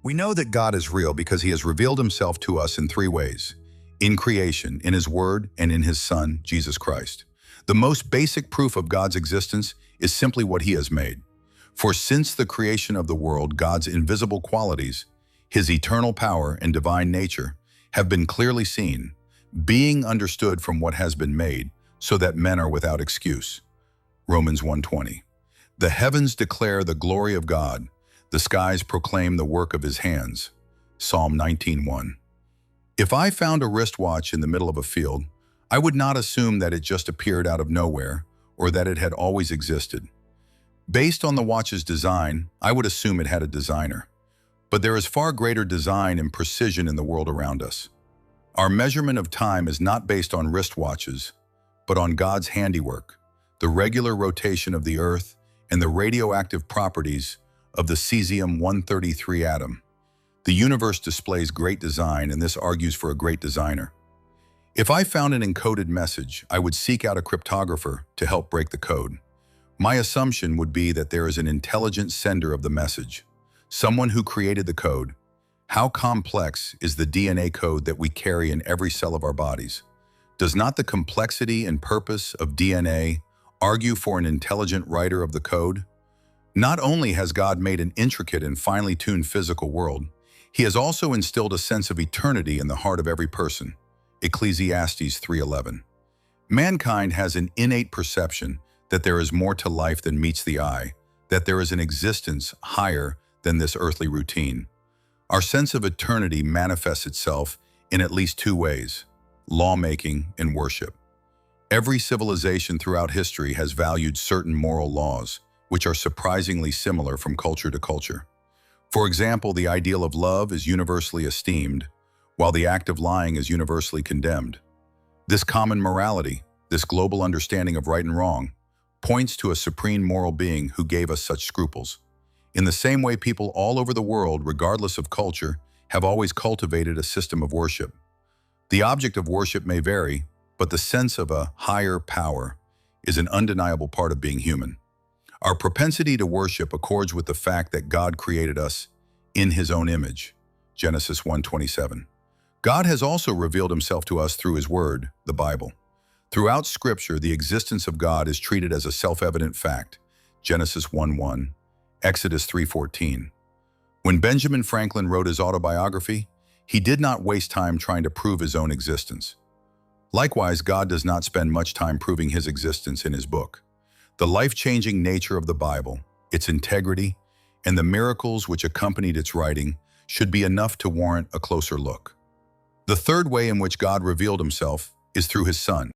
We know that God is real because he has revealed himself to us in three ways: in creation, in his word, and in his Son, Jesus Christ. The most basic proof of God's existence is simply what he has made. For since the creation of the world, God's invisible qualities, his eternal power and divine nature, have been clearly seen, being understood from what has been made, so that men are without excuse. Romans 1:20. The heavens declare the glory of God. The skies proclaim the work of his hands. Psalm 19:1. If I found a wristwatch in the middle of a field, I would not assume that it just appeared out of nowhere or that it had always existed. Based on the watch's design, I would assume it had a designer. But there is far greater design and precision in the world around us. Our measurement of time is not based on wristwatches, but on God's handiwork, the regular rotation of the earth, and the radioactive properties of the cesium-133 atom. The universe displays great design, and this argues for a great designer. If I found an encoded message, I would seek out a cryptographer to help break the code. My assumption would be that there is an intelligent sender of the message, someone who created the code. How complex is the DNA code that we carry in every cell of our bodies? Does not the complexity and purpose of DNA argue for an intelligent writer of the code? Not only has God made an intricate and finely tuned physical world, he has also instilled a sense of eternity in the heart of every person. Ecclesiastes 3:11. Mankind has an innate perception that there is more to life than meets the eye, that there is an existence higher than this earthly routine. Our sense of eternity manifests itself in at least two ways: lawmaking and worship. Every civilization throughout history has valued certain moral laws, which are surprisingly similar from culture to culture. For example, the ideal of love is universally esteemed, while the act of lying is universally condemned. This common morality, this global understanding of right and wrong, points to a supreme moral being who gave us such scruples. In the same way, people all over the world, regardless of culture, have always cultivated a system of worship. The object of worship may vary, but the sense of a higher power is an undeniable part of being human. Our propensity to worship accords with the fact that God created us in his own image. Genesis 1:27. God has also revealed himself to us through his word, the Bible. Throughout Scripture, the existence of God is treated as a self-evident fact. Genesis 1:1, Exodus 3:14. When Benjamin Franklin wrote his autobiography, he did not waste time trying to prove his own existence. Likewise, God does not spend much time proving his existence in his book. The life-changing nature of the Bible, its integrity, and the miracles which accompanied its writing should be enough to warrant a closer look. The third way in which God revealed himself is through his Son.